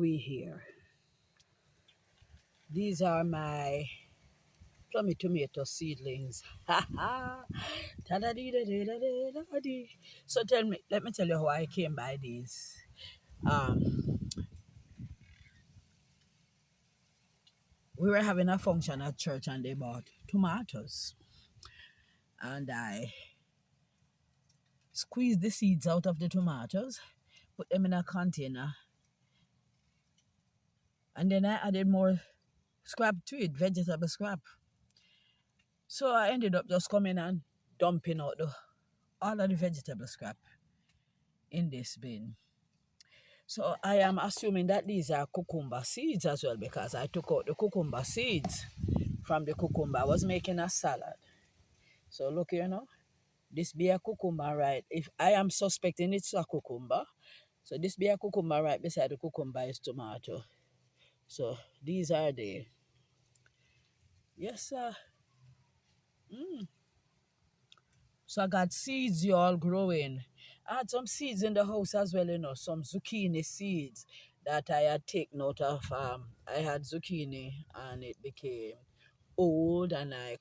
we here? These are my plummy tomato seedlings. Ha ha! Ta-da-dee-da-dee-da-dee-da-dee. So let me tell you how I came by these. Um, we were having a function at church and they bought tomatoes. And I squeezed the seeds out of the tomatoes, put them in a container, and then I added more scrap to it, vegetable scrap. So I ended up just coming and dumping out all of the vegetable scrap in this bin. So I am assuming that these are cucumber seeds as well because I took out the cucumber seeds from the cucumber. I was making a salad. So look here now. This be a cucumber, right? If I am suspecting it's a cucumber, so this be a cucumber right beside the cucumber is tomato. So these are the, yes sir. So I got seeds y'all growing. I had some seeds in the house as well, some zucchini seeds that I had taken out of, I had zucchini and it became old and I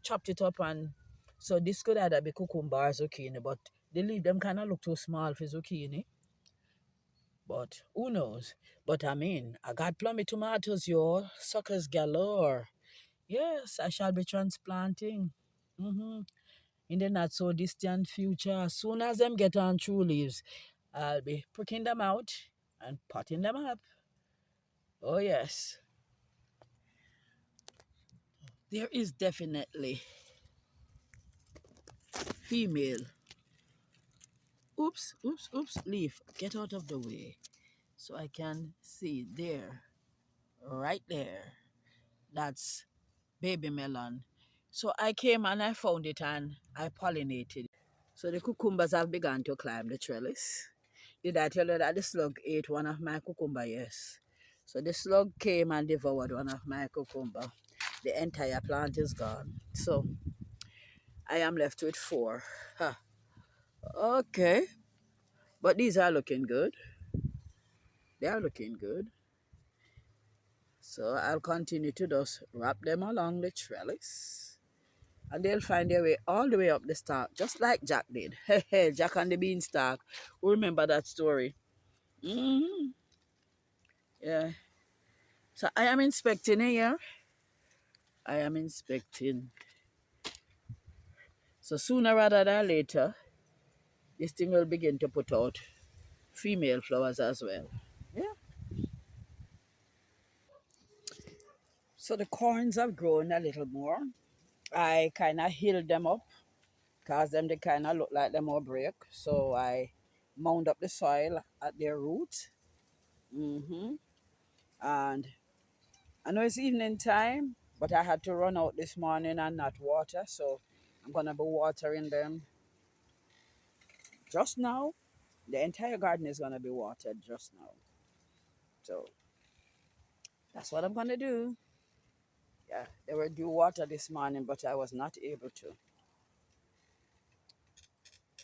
chopped it up and, so this could either be cucumber or zucchini, but the leaf them kind of look too small for zucchini. But who knows? But I mean, I got plummy tomatoes, y'all. Suckers galore. Yes, I shall be transplanting. In the not so distant future. As soon as them get on true leaves, I'll be pricking them out and potting them up. Oh yes. There is definitely female. Oops, oops, oops, leaf. Get out of the way. So I can see there. Right there. That's baby melon. So I came and I found it and I pollinated. So the cucumbers have begun to climb the trellis. Did I tell you that the slug ate one of my cucumber? Yes. So the slug came and devoured one of my cucumber. The entire plant is gone. So I am left with four. Huh. Okay. But these are looking good. They are looking good. So I'll continue to just wrap them along the trellis. And they'll find their way all the way up the stalk, just like Jack did. Hey, Jack and the beanstalk. Who remember that story? Mm-hmm. Yeah. So I am inspecting here. I am inspecting. So sooner rather than later, this thing will begin to put out female flowers as well. Yeah. So the corns have grown a little more. I kind of healed them up because they kind of look like them all break. So I mound up the soil at their root. And I know it's evening time, but I had to run out this morning and not water. So I'm going to be watering them just now. The entire garden is going to be watered just now. So that's what I'm going to do. Yeah, they were due water this morning, but I was not able to.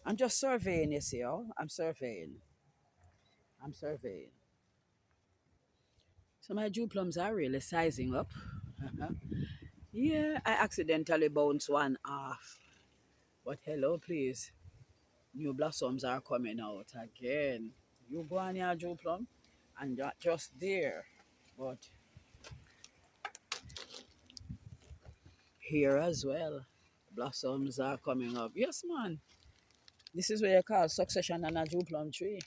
I'm just surveying, you see, y'all. I'm surveying. I'm surveying. So my Jew plums are really sizing up. Yeah, I accidentally bounced one off. But hello, please. New blossoms are coming out again. You go on your Jew plum and just there. But here as well, blossoms are coming up. Yes, man. This is what you call succession on a Jew plum tree.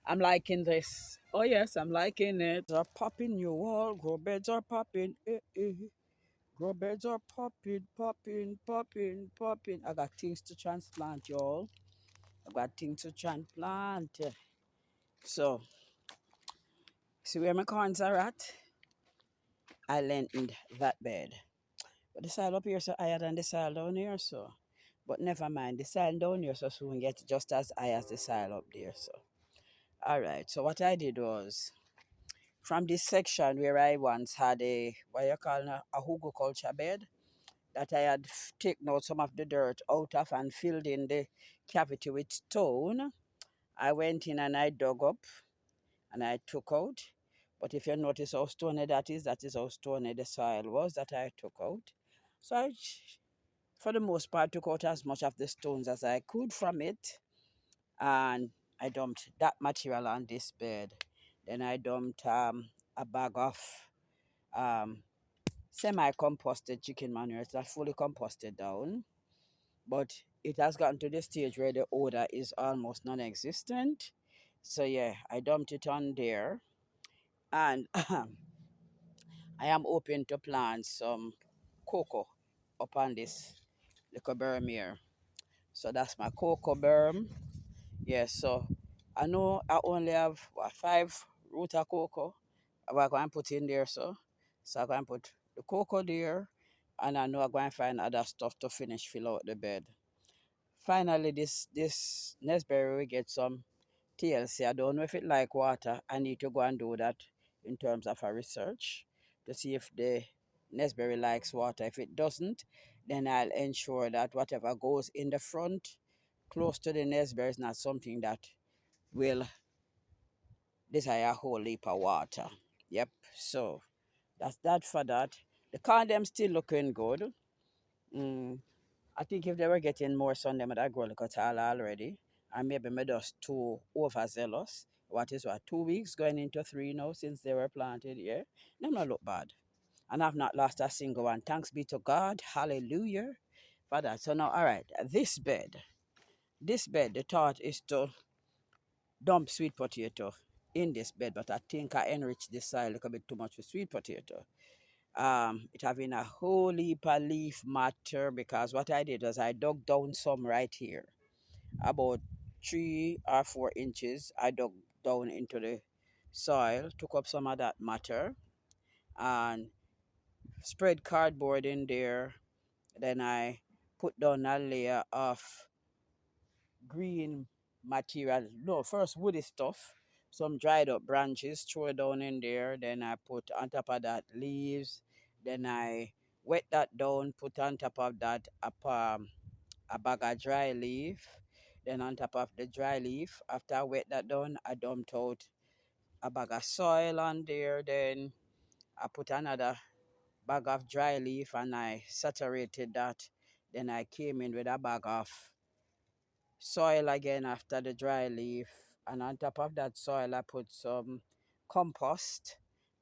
I'm liking this. Oh yes, I'm liking it. Are popping your wall. Grow beds are popping. Grow beds are popping, popping, popping, popping. I got things to transplant, y'all. I got things to transplant. So, see where my corns are at? I lengthened that bed. But the soil up here so higher than the soil down here, so. But never mind, the soil down here so soon get just as high as the soil up there, so. All right, so what I did was, from this section where I once had a, what you call a hugelkultur bed, that I had taken out some of the dirt out of and filled in the cavity with stone, I went in and I dug up and I took out. But if you notice how stony that is how stony the soil was that I took out. So for the most part, took out as much of the stones as I could from it, and I dumped that material on this bed. Then I dumped a bag of um, semi-composted chicken manure. It's not fully composted down, but it has gotten to the stage where the odor is almost non-existent. So yeah, I dumped it on there, and I am hoping to plant some cocoa upon this little berm here. So that's my cocoa berm. Yes, so I know I only have what, five root of cocoa. I'm going to put in there, so I'm going to put the cocoa there, and I know I'm going to find other stuff to finish fill out the bed. Finally, this Nesberry will get some TLC. I don't know if it like water. I need to go and do that in terms of a research to see if the Nesberry likes water. If it doesn't, then I'll ensure that whatever goes in the front close to the Nesberry is not something that will desire a whole heap of water. Yep, so that's that for that. The condom still looking good. Mm, I think if they were getting more sun, they would have grown like a tall already. And maybe me just too overzealous. What is what, 2 weeks going into three now since they were planted, yeah? Them not look bad. And I've not lost a single one. Thanks be to God. Hallelujah for that. So now, all right, this bed, the thought is to dump sweet potato in this bed, but I think I enriched the soil a little bit too much with sweet potato. It having a whole heap of leaf matter because what I did was I dug down some right here, about 3 or 4 inches. I dug down into the soil, took up some of that matter, and spread cardboard in there. Then I put down a layer of green material. No, first woody stuff, some dried up branches, throw it down in there. Then I put on top of that leaves. Then I wet that down, put on top of that a bag of dry leaf. Then on top of the dry leaf, after I wet that down, I dumped out a bag of soil on there. Then I put another bag of dry leaf and I saturated that. Then I came in with a bag of soil again after the dry leaf, and on top of that soil I put some compost,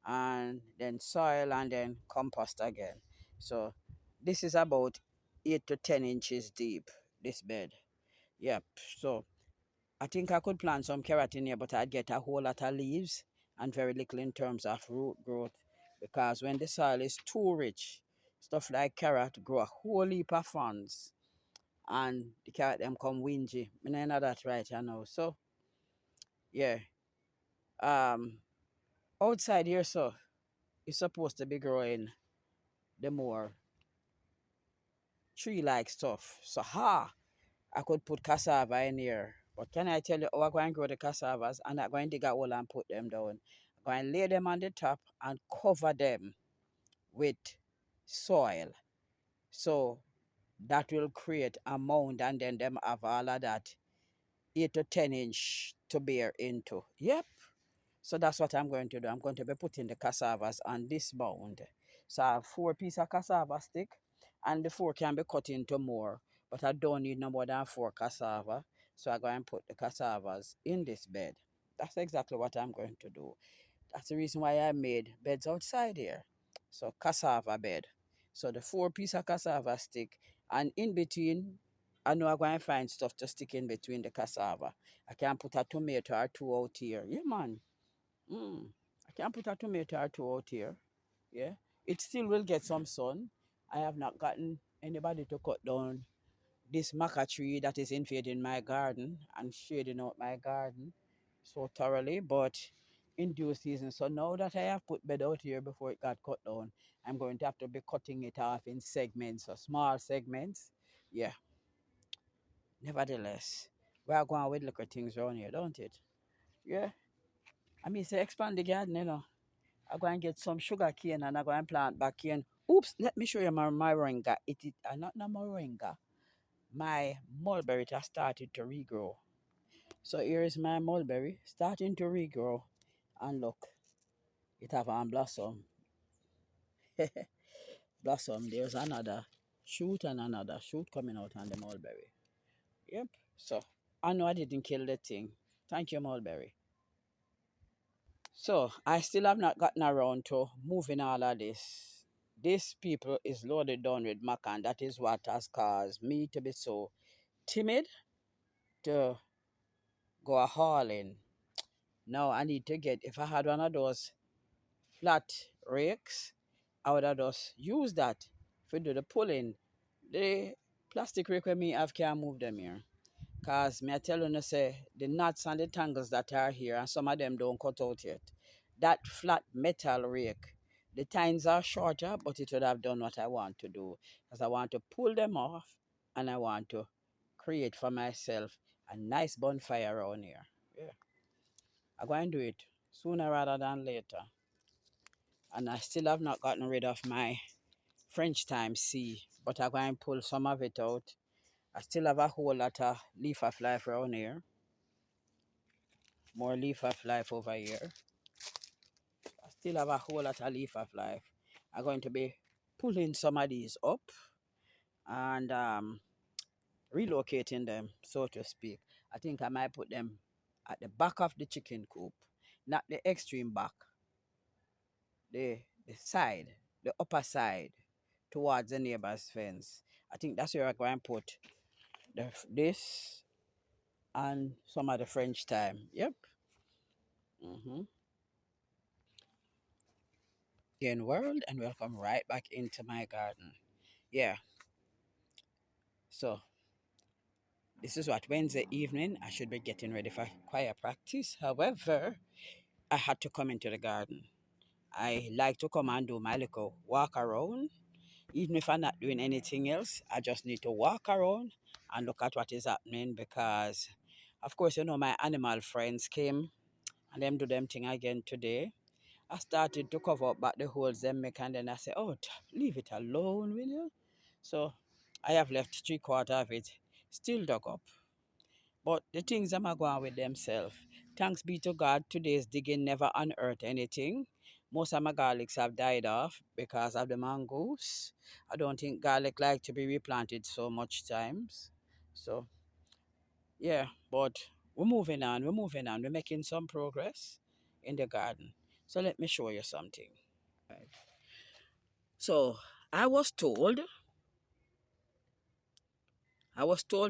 and then soil, and then compost again. So this is about 8 to 10 inches deep, this bed. Yep. So I think I could plant some carrot in here, but I'd get a whole lot of leaves and very little in terms of root growth, because when the soil is too rich, stuff like carrot grow a whole heap of funds, and the carrot them come wingy. I know that right, you know. So yeah. Um outside here, so it's supposed to be growing the more tree like stuff. So I could put cassava in here. But can I tell you how I'm going to grow the cassavas? I'm not going to dig a hole and put them down. I'm going to lay them on the top and cover them with soil. So that will create a mound, and then them have all of that 8 to 10 inch to bear into. Yep. So that's what I'm going to do. I'm going to be putting the cassavas on this mound. So I have 4 pieces of cassava stick, and the four can be cut into more, but I don't need no more than 4 cassava. So I'm going to put the cassavas in this bed. That's exactly what I'm going to do. That's the reason why I made beds outside here. So cassava bed. So the 4 pieces of cassava stick, and in between, I know I'm going to find stuff to stick in between the cassava. I can put a tomato or two out here. Yeah, man. Mm. I can put a tomato or two out here. Yeah. It still will get some sun. I have not gotten anybody to cut down this maca tree that is invading my garden and shading out my garden so thoroughly, but in due season. So now that I have put bed out here before it got cut down, I'm going to have to be cutting it off in segments, or small segments. Yeah. Nevertheless, we are going with little things around here, don't it? Yeah. I mean, say expand the garden, you know. I'm going to get some sugar cane and I'm going to plant back cane. Oops, let me show you my moringa. It is not no moringa. My mulberry has started to regrow. So here is my mulberry starting to regrow. And look, it have a blossom. Blossom. There's another shoot and another shoot coming out on the mulberry. Yep. So I know I didn't kill the thing. Thank you, mulberry. So I still have not gotten around to moving all of this. This people is loaded down with macan. That is what has caused me to be so timid to go a hauling. Now I need to get, if I had one of those flat rakes, I would have just used that for do the pulling. The plastic rake with me have can't move them here. Cause me I tell you, say the knots and the tangles that are here, and some of them don't cut out yet. That flat metal rake, the tines are shorter, but it would have done what I want to do. Because I want to pull them off, and I want to create for myself a nice bonfire around here. Yeah, I'm going to do it sooner rather than later. And I still have not gotten rid of my French time C, but I'm going to pull some of it out. I still have a whole lot of leaf of life around here. More leaf of life over here. I still have a whole lot of leaf of life. I'm going to be pulling some of these up and relocating them, so to speak. I think I might put them at the back of the chicken coop, not the extreme back, the side, the upper side towards the neighbor's fence. I think that's where I'm going to put this and some of the French thyme. Yep. Mm-hmm. Again, world, and welcome right back into my garden. Yeah. So this is what, Wednesday evening. I should be getting ready for choir practice. However, I had to come into the garden. I like to come and do my little walk around. Even if I'm not doing anything else, I just need to walk around and look at what is happening because, of course, my animal friends came and them do them thing again today. I started to cover up back the holes them make, and then I said, oh, leave it alone, will you? So I have left 3/4 of it still dug up. But the things them are going with themselves. Thanks be to God, today's digging never unearthed anything. Most of my garlics have died off because of the mongoose. I don't think garlic like to be replanted so much times. So yeah, but we're moving on, we're moving on. We're making some progress in the garden. So let me show you something. Right. So I was told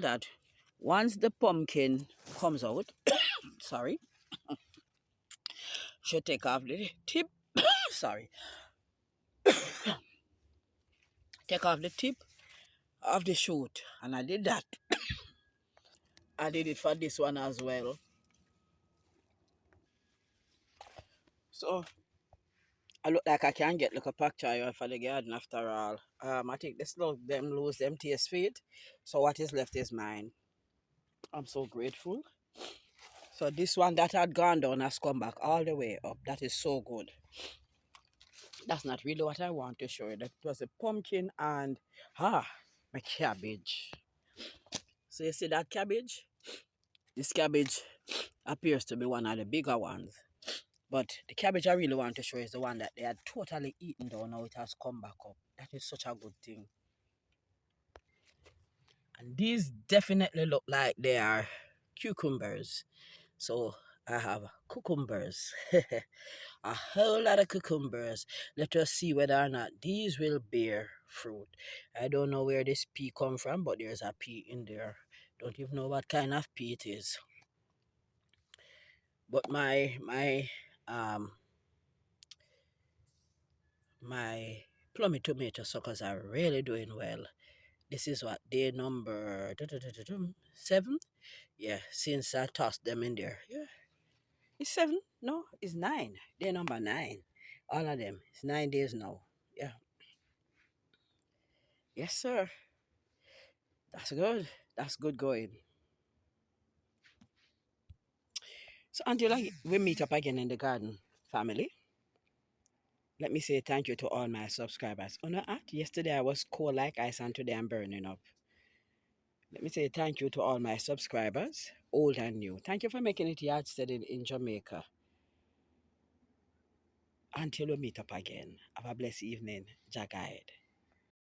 that once the pumpkin comes out, sorry, should take off the tip. Sorry, take off the tip of the shoot, and I did that. I did it for this one as well. So I look like I can get like a picture for the garden after all. I think this look them lose them taste feet. So what is left is mine. I'm so grateful. So this one that had gone down has come back all the way up. That is so good. That's not really what I want to show you. That was a pumpkin and my cabbage. So you see that cabbage? This cabbage appears to be one of the bigger ones. But the cabbage I really want to show is the one that they had totally eaten down. Now it has come back up. That is such a good thing. And these definitely look like they are cucumbers. So I have cucumbers. A whole lot of cucumbers. Let us see whether or not these will bear fruit. I don't know where this pea come from, but there's a pea in there. Don't even know what kind of pea it is. But um my plummy tomato suckers are really doing well. This is what, day number 7. Yeah, since I tossed them in there. Yeah, it's 7. No, it's 9. Day number 9. All of them. It's 9 days now. Yeah. Yes, sir. That's good. That's good going. So until we meet up again in the garden, family, let me say thank you to all my subscribers. Oh no, yesterday I was cold like ice and today I'm burning up. Let me say thank you to all my subscribers, old and new. Thank you for making it yard steady in Jamaica. Until we meet up again, have a blessed evening. Jah guide.